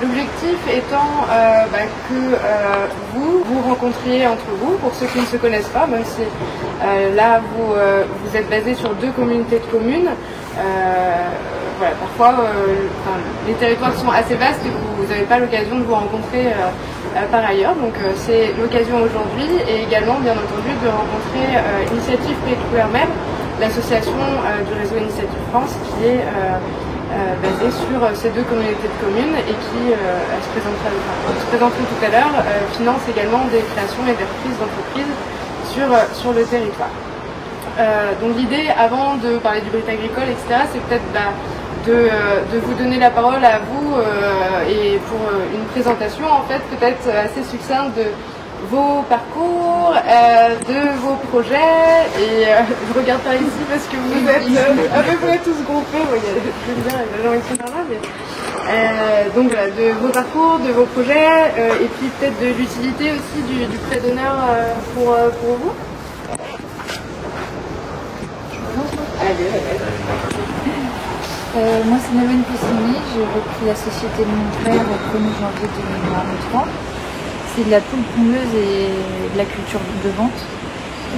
L'objectif étant que vous rencontriez entre vous, pour ceux qui ne se connaissent pas, même si là vous êtes basé sur 2 communautés de communes. Voilà, parfois les territoires sont assez vastes et vous n'avez pas l'occasion de vous rencontrer par ailleurs. Donc c'est l'occasion aujourd'hui et également bien entendu de rencontrer Initiative Pays de Couleur Mer, l'association du réseau Initiative France qui est basée sur ces 2 communautés de communes et qui, elle se présenterait tout à l'heure, finance également des créations et des reprises d'entreprises sur le territoire. Donc l'idée, avant de parler du Brit agricole, etc., c'est peut-être de vous donner la parole à vous et pour une présentation en fait peut-être assez succincte de vos parcours, de vos projets et je regarde par ici parce que vous êtes à peu près tous groupés, il y a Julien et les gens qui sont par là, mais donc voilà, de vos parcours, de vos projets et puis peut-être de l'utilité aussi du prêt d'honneur pour vous. Moi c'est Nolwenn Pessimi, j'ai repris la société de mon frère au 1er janvier 2023. C'est de la poule pondeuse et de la culture de vente, à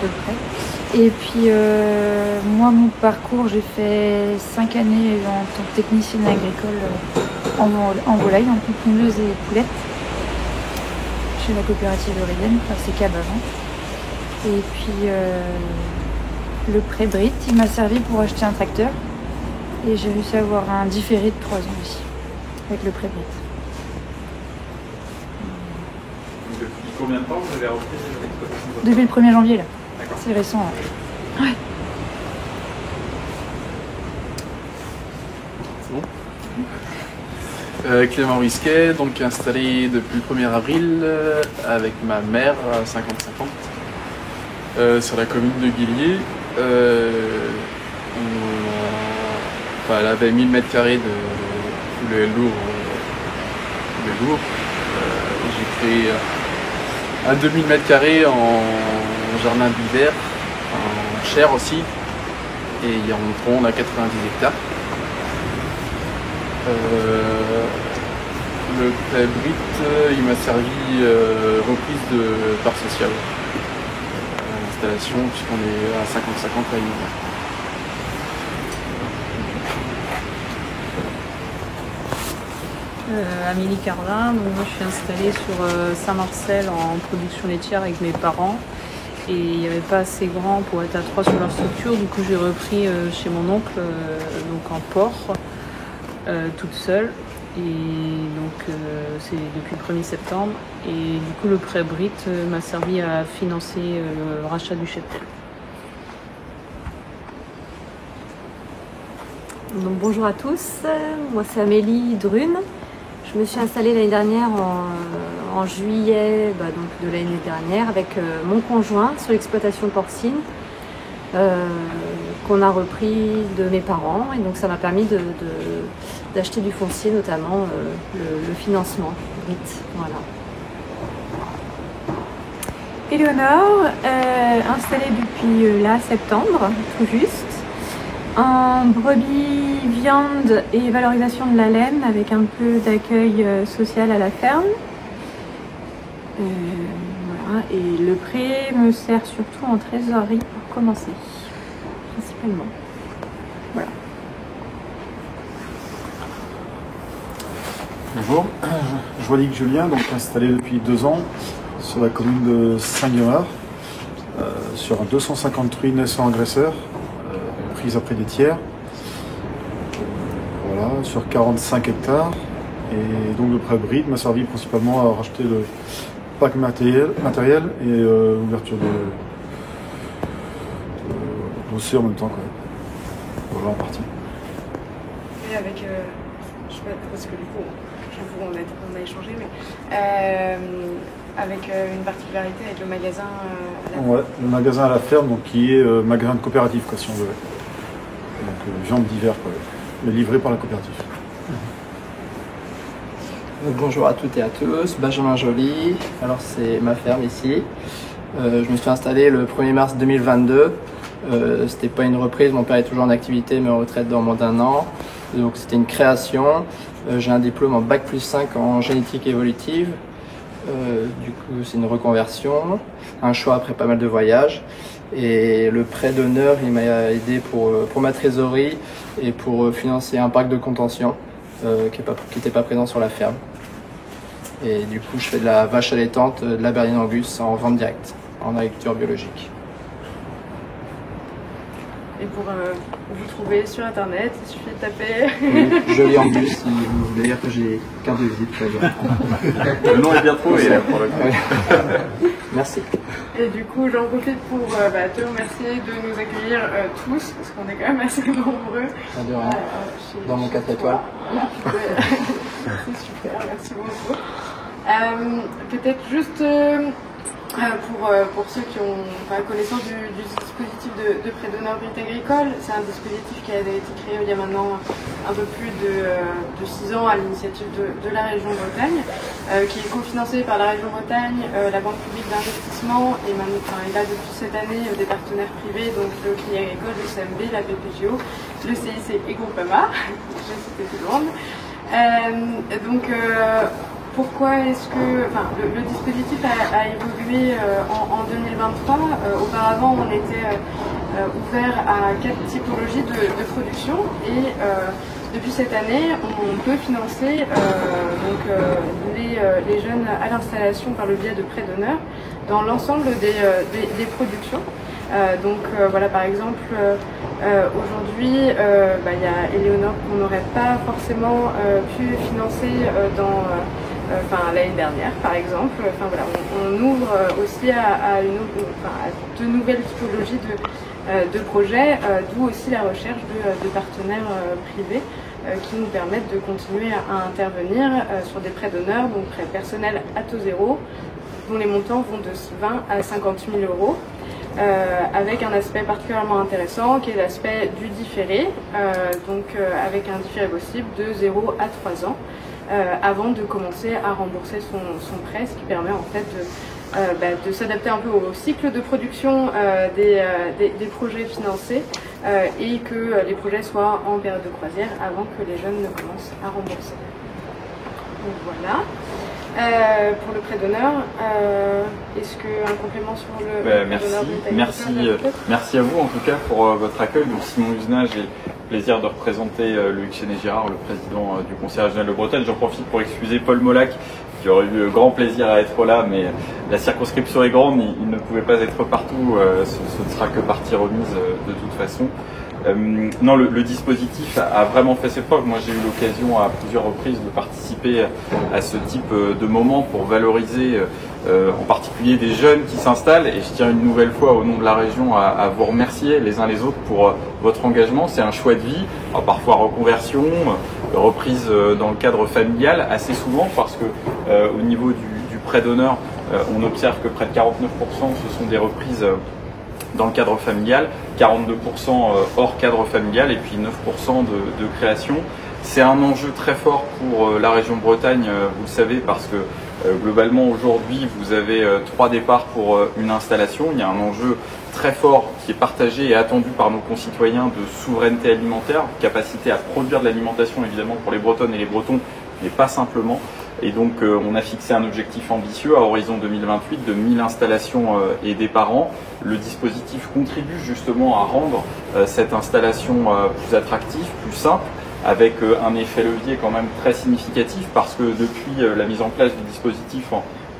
peu près. Et puis moi mon parcours, j'ai fait 5 années en tant que technicienne agricole en volaille, en poule pondeuse et poulette, chez la coopérative Aurelienne, enfin c'est CAB avant. Et puis le prêt Brit, il m'a servi pour acheter un tracteur et j'ai réussi à avoir un différé de 3 ans aussi avec le prêt Brit. Depuis combien de temps vous avez repris l'exploitation? Depuis le 1er janvier là. D'accord. C'est récent. Ouais. C'est bon. Clément Risquet, donc installé depuis le 1er avril avec ma mère à 50-50 sur la commune de Guillier. Elle avait 1000 m² de poulet lourd. J'ai créé un 2000 m² en jardin d'hiver, en chair aussi, et en on a 90 hectares. Le prêt Brit, il m'a servi reprise de part sociale. Installation, puisqu'on est à 50-50 à l'hiver. Amélie Carlin, donc moi je suis installée sur Saint-Marcel en production laitière avec mes parents et il n'y avait pas assez grand pour être à 3 sur leur structure, du coup j'ai repris chez mon oncle donc en porc toute seule et donc c'est depuis le 1er septembre et du coup le prêt Brit m'a servi à financer le rachat du cheptel. Donc, bonjour à tous, moi c'est Amélie Drune. Je me suis installée l'année dernière en juillet donc de l'année dernière avec mon conjoint sur l'exploitation porcine qu'on a repris de mes parents et donc ça m'a permis d'acheter du foncier, notamment le financement Brit. Voilà. Éléonore, installée depuis septembre, tout juste. En brebis, viande et valorisation de la laine avec un peu d'accueil social à la ferme. Voilà. Et le prêt me sert surtout en trésorerie pour commencer, principalement. Voilà. Bonjour, Joalik Julien, donc installé depuis 2 ans sur la commune de Saint-Guimard, sur 250 truies sans agresseurs. Prise après des tiers, voilà, sur 45 hectares. Et donc le prêt Brit m'a servi principalement à racheter le pack matériel et ouverture de dossier en même temps. Voilà en partie. Et avec, je sais pas, parce que du coup, j'avoue, on a échangé, mais avec une particularité avec le magasin. Ouais, le magasin à la ferme, donc qui est magasin de coopérative, quoi, si on veut. Donc viande d'hiver, mais livrée par la coopérative. Bonjour à toutes et à tous, Benjamin Joly, alors c'est ma ferme ici. Je me suis installé le 1er mars 2022. C'était pas une reprise, mon père est toujours en activité mais en retraite dans moins d'1 an. Donc c'était une création J'ai un diplôme en Bac plus 5 en génétique évolutive. Du coup, c'est une reconversion, un choix après pas mal de voyages. Et le prêt d'honneur, il m'a aidé pour ma trésorerie et pour financer un parc de contention qui n'était pas présent sur la ferme. Et du coup, je fais de la vache allaitante, de la berline Angus en vente directe, en agriculture biologique. Et pour vous trouver sur internet, il suffit de taper. Oui, Jolie Angus, si vous voulez dire que j'ai carte de visite. Le nom est bien trouvé là pour le coup. Merci. Et du coup, j'en profite pour te remercier de nous accueillir tous, parce qu'on est quand même assez nombreux. De rien. Dans mon 4 étoiles. C'est super, merci beaucoup. Peut-être juste pour ceux qui ont pas connaissance du dispositif de prêt d'honneur But Agricole, c'est un dispositif qui avait été créé il y a maintenant un peu plus de 6 ans à l'initiative de la région Bretagne, qui est cofinancé par la région Bretagne, la Banque publique d'investissement et là depuis cette année des partenaires privés, donc le Crédit Agricole, le CMB, la BPGO, le CIC et Groupama, j'ai cité tout le monde. Pourquoi est-ce que le dispositif a évolué en 2023? Auparavant, on était ouvert à 4 typologies de production et depuis cette année, on peut financer les jeunes à l'installation par le biais de prêts d'honneur dans l'ensemble des productions. Voilà, par exemple, aujourd'hui, il y a Éléonore qu'on n'aurait pas forcément pu financer l'année dernière, par exemple. On ouvre aussi à de nouvelles typologies de projets, d'où aussi la recherche de partenaires privés qui nous permettent de continuer à intervenir sur des prêts d'honneur, donc prêts personnels à taux zéro, dont les montants vont de 20 à 50 000 euros. Avec un aspect particulièrement intéressant qui est l'aspect du différé, avec un différé possible de 0 à 3 ans avant de commencer à rembourser son prêt, ce qui permet en fait de s'adapter un peu au cycle de production des projets financés et que les projets soient en période de croisière avant que les jeunes ne commencent à rembourser. Donc voilà. Pour le prêt d'honneur, est-ce qu'un complément sur le prêt d'honneur? Merci à vous en tout cas pour votre accueil. Donc Simon Usenat, j'ai le plaisir de représenter Loïc Chéné-Girard, le président du Conseil régional de Bretagne. J'en profite pour excuser Paul Molac, qui aurait eu grand plaisir à être là, mais la circonscription est grande, il ne pouvait pas être partout, ce ne sera que partie remise de toute façon. Non, le dispositif a vraiment fait ses preuves. Moi, j'ai eu l'occasion à plusieurs reprises de participer à ce type de moment pour valoriser en particulier des jeunes qui s'installent. Et je tiens une nouvelle fois au nom de la région à vous remercier les uns les autres pour votre engagement. C'est un choix de vie, alors parfois reconversion, reprise dans le cadre familial, assez souvent parce que au niveau du prêt d'honneur, on observe que près de 49% ce sont des reprises dans le cadre familial, 42% hors cadre familial et puis 9% de création. C'est un enjeu très fort pour la région Bretagne, vous le savez, parce que globalement aujourd'hui vous avez 3 départs pour une installation. Il y a un enjeu très fort qui est partagé et attendu par nos concitoyens de souveraineté alimentaire, capacité à produire de l'alimentation évidemment pour les Bretonnes et les Bretons, mais pas simplement. Et donc on a fixé un objectif ambitieux à horizon 2028 de 1000 installations aidées par an. Le dispositif contribue justement à rendre cette installation plus attractive, plus simple, avec un effet levier quand même très significatif parce que depuis la mise en place du dispositif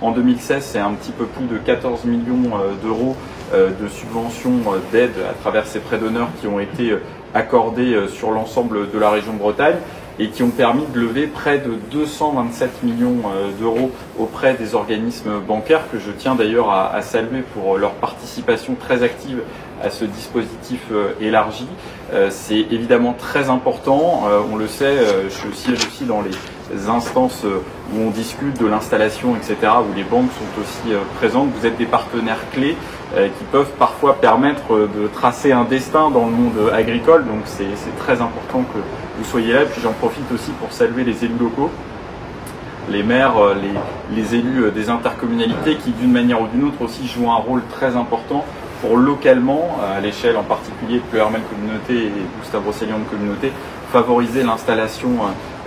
en 2016, c'est un petit peu plus de 14 millions d'euros de subventions d'aide à travers ces prêts d'honneur qui ont été accordés sur l'ensemble de la région Bretagne et qui ont permis de lever près de 227 millions d'euros auprès des organismes bancaires que je tiens d'ailleurs à saluer pour leur participation très active à ce dispositif élargi. C'est évidemment très important, on le sait, je siège aussi dans les instances où on discute de l'installation, etc., où les banques sont aussi présentes. Vous êtes des partenaires clés qui peuvent parfois permettre de tracer un destin dans le monde agricole, donc c'est très important que vous soyez là. Et puis j'en profite aussi pour saluer les élus locaux, les maires, les élus des intercommunalités qui d'une manière ou d'une autre aussi jouent un rôle très important pour localement, à l'échelle en particulier de Pleuhermel Communauté et Gustave Roussillon Communauté, favoriser l'installation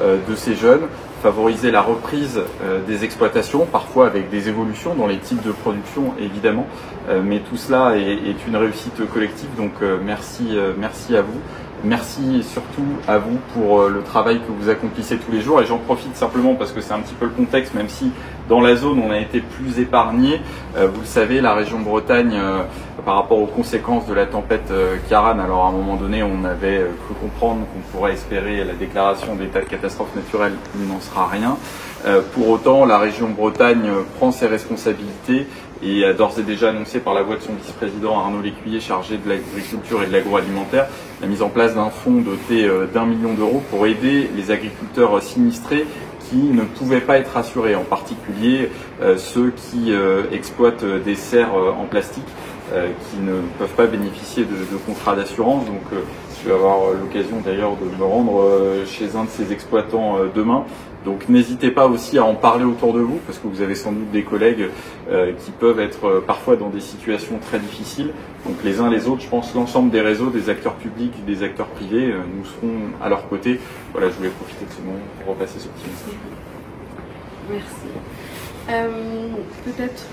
de ces jeunes, favoriser la reprise des exploitations, parfois avec des évolutions dans les types de production évidemment, mais tout cela est une réussite collective, donc merci à vous. Merci surtout à vous pour le travail que vous accomplissez tous les jours, et j'en profite simplement parce que c'est un petit peu le contexte, même si dans la zone on a été plus épargné. Vous le savez, la région Bretagne, par rapport aux conséquences de la tempête Ciarán, alors à un moment donné on avait cru comprendre qu'on pourrait espérer la déclaration d'état de catastrophe naturelle, il n'en sera rien. Pour autant, la région Bretagne prend ses responsabilités et a d'ores et déjà annoncé par la voix de son vice-président Arnaud Lécuyer, chargé de l'agriculture et de l'agroalimentaire, la mise en place d'un fonds doté d'1 million d'euros pour aider les agriculteurs sinistrés qui ne pouvaient pas être assurés, en particulier ceux qui exploitent des serres en plastique qui ne peuvent pas bénéficier de contrats d'assurance. Donc je vais avoir l'occasion d'ailleurs de me rendre chez un de ces exploitants demain. Donc n'hésitez pas aussi à en parler autour de vous, parce que vous avez sans doute des collègues qui peuvent être parfois dans des situations très difficiles. Donc les uns les autres, je pense l'ensemble des réseaux, des acteurs publics, des acteurs privés, nous serons à leur côté. Voilà, je voulais profiter de ce moment pour repasser ce petit message. Merci. Peut-être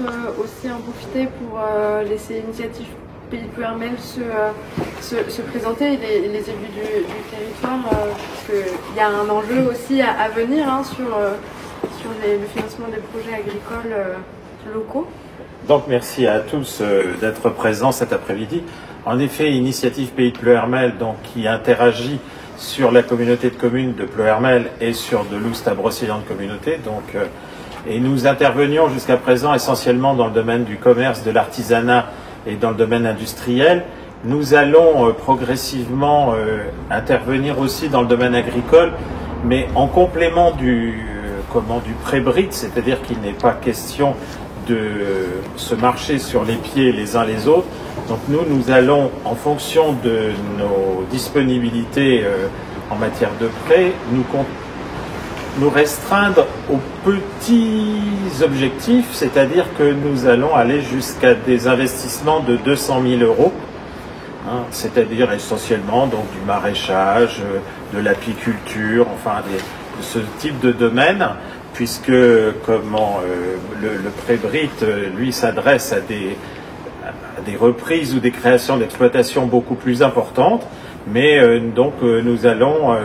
aussi en profiter pour laisser l'initiative Pays de Ploërmel se présenter, les élus du territoire, parce qu'il y a un enjeu aussi à venir sur le financement des projets agricoles locaux. Donc merci à tous d'être présents cet après-midi. En effet, Initiative Pays de Ploërmel, donc, qui interagit sur la communauté de communes de Ploërmel et sur de l'Oust-à-Brocéliande communauté. Donc, et nous intervenions jusqu'à présent essentiellement dans le domaine du commerce, de l'artisanat et dans le domaine industriel. Nous allons progressivement intervenir aussi dans le domaine agricole, mais en complément du pré-Brit, c'est-à-dire qu'il n'est pas question de se marcher sur les pieds les uns les autres. Donc nous allons, en fonction de nos disponibilités en matière de prêt, nous restreindre aux petits objectifs, c'est-à-dire que nous allons aller jusqu'à des investissements de 200 000 euros, c'est-à-dire essentiellement donc du maraîchage, de l'apiculture, enfin de ce type de domaine, puisque le pré-Brit, lui, s'adresse à des reprises ou des créations d'exploitation beaucoup plus importantes, mais donc nous allons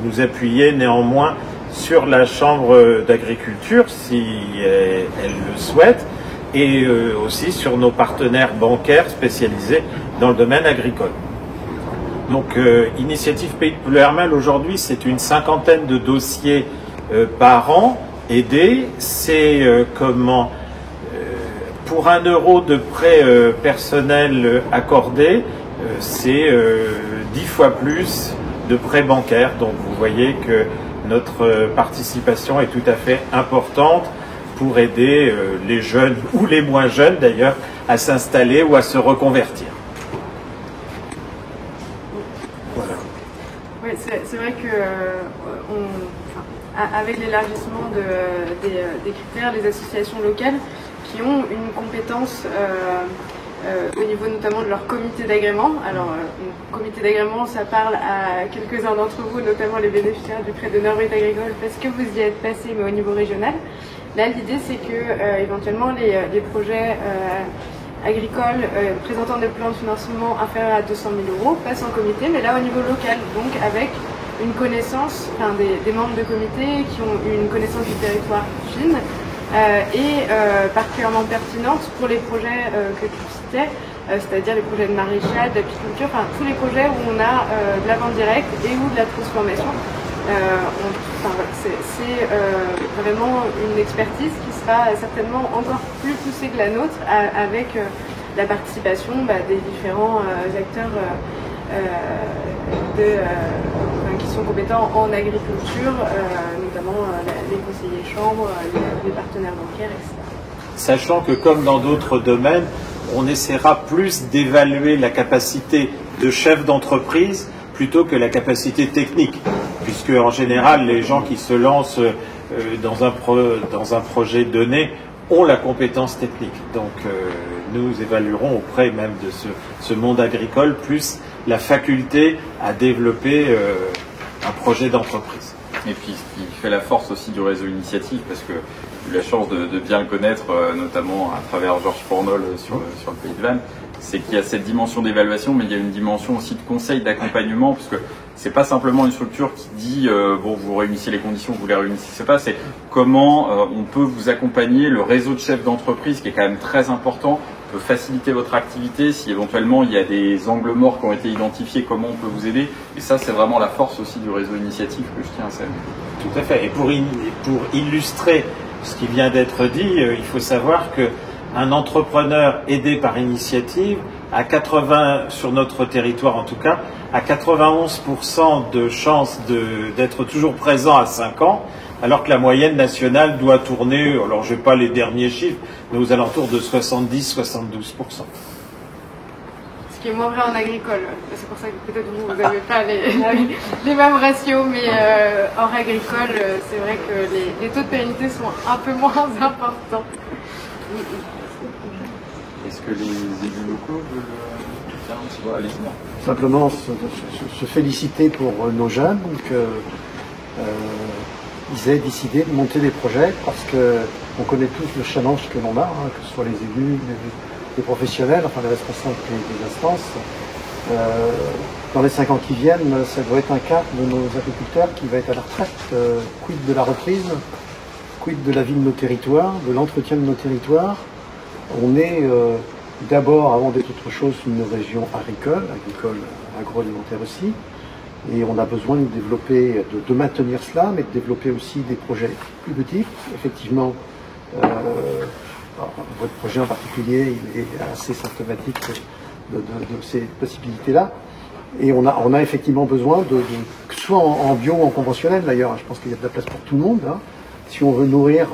nous appuyer néanmoins sur la Chambre d'agriculture si elle le souhaite, et aussi sur nos partenaires bancaires spécialisés dans le domaine agricole. Donc Initiative Pays de Ploërmel aujourd'hui, c'est une 50aine de dossiers par an aidés. C'est pour 1 euro de prêt personnel accordé, c'est 10 fois plus de prêts bancaires. Donc vous voyez que notre participation est tout à fait importante pour aider les jeunes, ou les moins jeunes d'ailleurs, à s'installer ou à se reconvertir. Voilà. Oui, c'est vrai que avec l'élargissement des critères, les associations locales qui ont une compétence au niveau notamment de leur comité d'agrément. Alors, comité d'agrément, ça parle à quelques-uns d'entre vous, notamment les bénéficiaires du prêt de Nord-Brit agricole, parce que vous y êtes passé, mais au niveau régional. Là, l'idée, c'est que éventuellement les projets agricoles présentant des plans de financement inférieurs à 200 000 euros passent en comité, mais là au niveau local, donc avec une connaissance, des membres de comité qui ont une connaissance du territoire fine et particulièrement pertinente pour les projets que tu citais, c'est-à-dire les projets de maraîchage, d'apiculture, tous les projets où on a de la vente directe et ou de la transformation. C'est vraiment une expertise qui sera certainement encore plus poussée que la nôtre avec la participation des différents acteurs qui sont compétents en agriculture, notamment les conseillers chambres, les partenaires bancaires, etc. Sachant que comme dans d'autres domaines, on essaiera plus d'évaluer la capacité de chef d'entreprise plutôt que la capacité technique, puisque en général les gens qui se lancent dans un projet donné ont la compétence technique. Donc nous évaluerons auprès même de ce monde agricole plus la faculté à développer un projet d'entreprise. Et puis ce qui fait la force aussi du réseau Initiative, parce que j'ai eu la chance de bien le connaître, notamment à travers Georges Fournol sur le Pays de Vannes, c'est qu'il y a cette dimension d'évaluation, mais il y a une dimension aussi de conseil, d'accompagnement, parce que c'est pas simplement une structure qui dit bon, vous réunissez les conditions, vous les réunissez pas, c'est comment on peut vous accompagner, le réseau de chefs d'entreprise qui est quand même très important, peut faciliter votre activité, si éventuellement il y a des angles morts qui ont été identifiés, comment on peut vous aider. Et ça, c'est vraiment la force aussi du réseau Initiative que je tiens à saluer. Tout à fait. Et pour illustrer ce qui vient d'être dit, il faut savoir que un entrepreneur aidé par Initiative, à 80, sur notre territoire en tout cas, à 91% de chances d'être toujours présent à 5 ans, alors que la moyenne nationale doit tourner, alors je n'ai pas les derniers chiffres, mais aux alentours de 70-72%. Ce qui est moins vrai en agricole. C'est pour ça que peut-être vous n'avez pas les mêmes ratios, mais hors agricole, c'est vrai que les taux de pérennité sont un peu moins importants. Est-ce que les élus locaux veulent un petit peu aller Simplement se féliciter pour nos jeunes, ils aient décidé de monter des projets parce qu'on connaît tous le challenge que l'on a, que ce soit les élus, les professionnels, enfin les responsables des instances. Dans les 5 ans qui viennent, ça doit être un quart de nos agriculteurs qui va être à la retraite. Quid de la reprise, quid de la vie de nos territoires, de l'entretien de nos territoires. On est d'abord, avant d'être autre chose, une région agricole agroalimentaire aussi. Et on a besoin de développer, de maintenir cela, mais de développer aussi des projets plus petits. Effectivement, votre projet en particulier, il est assez symptomatique de ces possibilités-là. Et on a effectivement besoin que ce soit en bio ou en conventionnel d'ailleurs, je pense qu'il y a de la place pour tout le monde. Si on veut nourrir,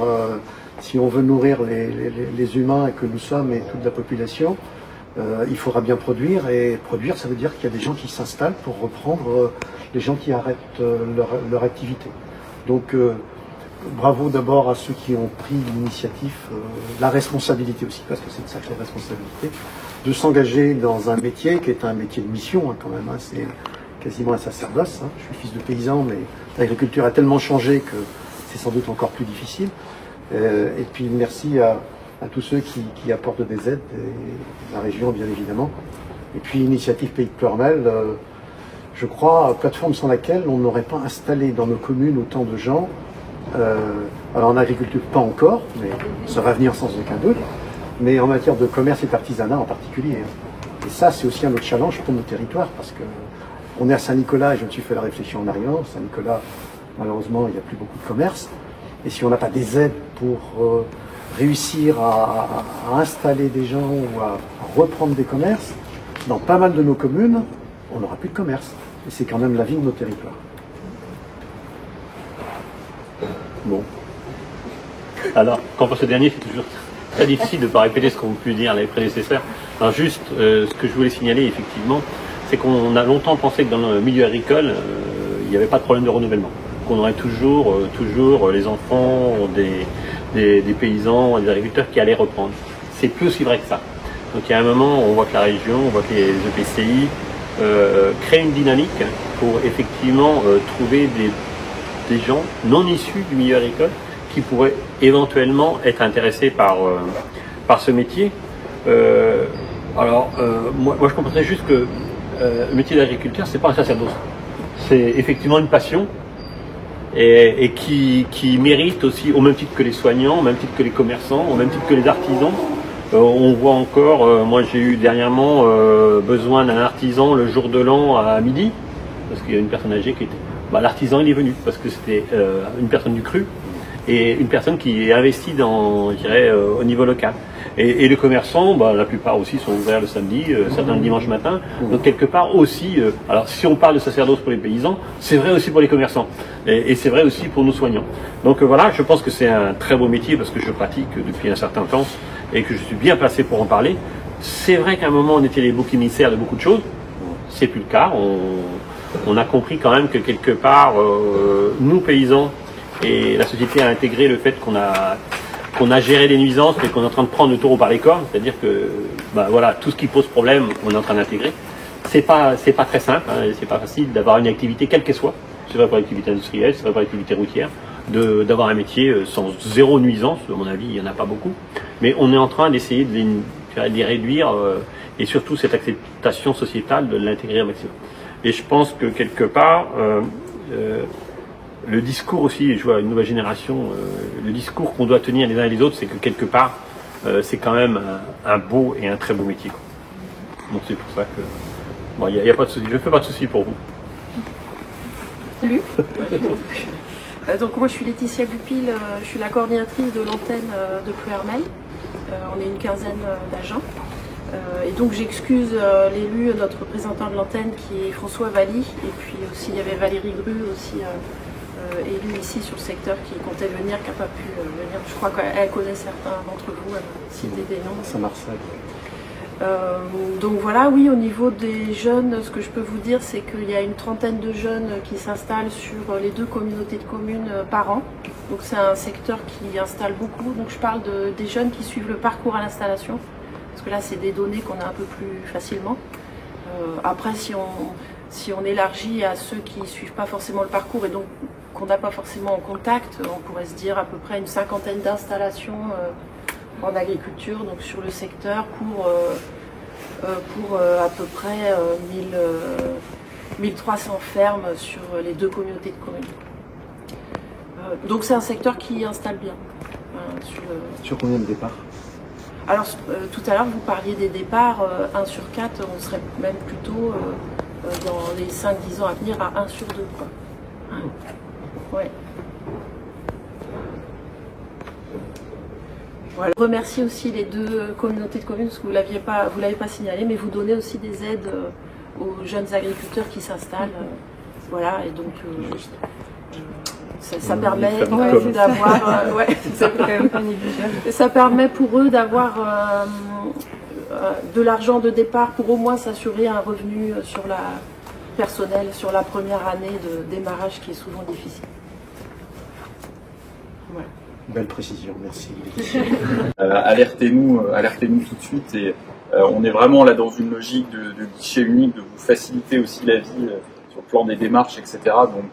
les humains que nous sommes et toute la population, il faudra bien produire, et produire, ça veut dire qu'il y a des gens qui s'installent pour reprendre les gens qui arrêtent leur activité. Donc bravo d'abord à ceux qui ont pris l'initiative, la responsabilité aussi, parce que c'est une sacrée responsabilité, de s'engager dans un métier qui est un métier de mission quand même, c'est quasiment un sacerdoce. Je suis fils de paysan, mais l'agriculture a tellement changé que c'est sans doute encore plus difficile. Et puis merci à tous ceux qui apportent des aides, et la région bien évidemment. Et puis Initiative Pays de Pleurmel, je crois, plateforme sans laquelle on n'aurait pas installé dans nos communes autant de gens. Alors en agriculture pas encore, mais ça va venir sans aucun doute, mais en matière de commerce et d'artisanat en particulier. Et ça c'est aussi un autre challenge pour nos territoires, parce que on est à Saint-Nicolas, et je me suis fait la réflexion en arrivant. Saint-Nicolas, malheureusement, il n'y a plus beaucoup de commerce. Et si on n'a pas des aides pour réussir à installer des gens ou à reprendre des commerces, dans pas mal de nos communes, on n'aura plus de commerce. Et c'est quand même la vie de nos territoires. Bon. Alors, quant à ce dernier, c'est toujours très difficile de ne pas répéter ce qu'ont pu dire les prédécesseurs. Alors juste, ce que je voulais signaler, effectivement, c'est qu'on a longtemps pensé que dans le milieu agricole, il n'y avait pas de problème de renouvellement. Qu'on aurait toujours les enfants des paysans, des agriculteurs qui allaient reprendre. C'est plus aussi vrai que ça. Donc il y a un moment, on voit que la région, on voit que les EPCI créent une dynamique pour effectivement trouver des gens non issus du milieu agricole qui pourraient éventuellement être intéressés par ce métier. Moi je comprendrais juste que le métier d'agriculteur, c'est pas un sacerdoce. C'est effectivement une passion et qui mérite aussi, au même titre que les soignants, au même titre que les commerçants, au même titre que les artisans. On voit encore, moi j'ai eu dernièrement besoin d'un artisan le jour de l'an à midi, parce qu'il y a une personne âgée qui était... l'artisan il est venu, parce que c'était une personne du cru, et une personne qui est investie dans, je dirais, au niveau local. Et les commerçants, la plupart aussi sont ouverts le samedi, certains le dimanche matin. Donc quelque part aussi, alors si on parle de sacerdoce pour les paysans, c'est vrai aussi pour les commerçants. Et c'est vrai aussi pour nos soignants. Donc voilà, je pense que c'est un très beau métier parce que je pratique depuis un certain temps et que je suis bien placé pour en parler. C'est vrai qu'à un moment on était les boucs émissaires de beaucoup de choses. C'est plus le cas. On a compris quand même que quelque part, nous paysans et la société a intégré le fait qu'on a géré les nuisances et qu'on est en train de prendre le taureau par les cornes, c'est-à-dire que tout ce qui pose problème, on est en train d'intégrer. C'est pas très simple, c'est pas facile d'avoir une activité quelle qu'elle soit, c'est vrai pour l'activité industrielle, c'est vrai pour l'activité routière, d'avoir un métier sans zéro nuisance. À mon avis, il n'y en a pas beaucoup. Mais on est en train d'essayer de les réduire et surtout cette acceptation sociétale de l'intégrer au maximum. Et je pense que quelque part, le discours aussi, je vois une nouvelle génération, le discours qu'on doit tenir les uns et les autres, c'est que quelque part, c'est quand même un beau et un très beau métier, quoi. Donc c'est pour ça que, bon, y a pas de souci, je ne fais pas de souci pour vous. Salut. Donc moi je suis Laetitia Goupil, je suis la coordinatrice de l'antenne de Ploërmel. On est une quinzaine d'agents. Et donc j'excuse l'élu, notre représentant de l'antenne qui est François Valli, et puis aussi il y avait Valérie Gru aussi élue ici sur le secteur qui comptait venir, qui n'a pas pu venir. Je crois qu'elle connaît certains d'entre vous, elle a cité des noms. Saint-Marcel. Donc voilà, oui, au niveau des jeunes, ce que je peux vous dire, c'est qu'il y a une trentaine de jeunes qui s'installent sur les 2 communautés de communes par an. Donc c'est un secteur qui installe beaucoup. Donc je parle des jeunes qui suivent le parcours à l'installation, parce que là c'est des données qu'on a un peu plus facilement. Après, si on élargit à ceux qui ne suivent pas forcément le parcours et donc qu'on n'a pas forcément en contact, on pourrait se dire à peu près une cinquantaine d'installations en agriculture, donc sur le secteur, pour à peu près 1300 fermes sur les 2 communautés de communes. Donc c'est un secteur qui installe bien. Sur combien de départs? Alors tout à l'heure vous parliez des départs, 1 sur 4, on serait même plutôt dans les 5-10 ans à venir à 1 sur 2. Quoi. Ouais. Voilà. Je remercie aussi les 2 communautés de communes, parce que vous l'avez pas signalé, mais vous donnez aussi des aides aux jeunes agriculteurs qui s'installent. Voilà, et donc ça permet d'avoir, ça permet pour eux d'avoir de l'argent de départ pour au moins s'assurer un revenu sur la personnelle sur la première année de démarrage qui est souvent difficile. Voilà. Belle précision, merci. Alertez-nous tout de suite, et on est vraiment là dans une logique de guichet unique, de vous faciliter aussi la vie sur le plan des démarches, etc. Donc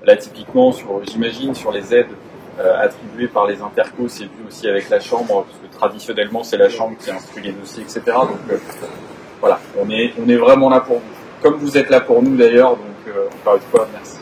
là typiquement, j'imagine sur les aides attribuées par les intercos, c'est vu aussi avec la Chambre, parce que traditionnellement c'est la Chambre qui instruit les dossiers, etc. Donc voilà, on est vraiment là pour vous, comme vous êtes là pour nous d'ailleurs, donc encore une fois, merci.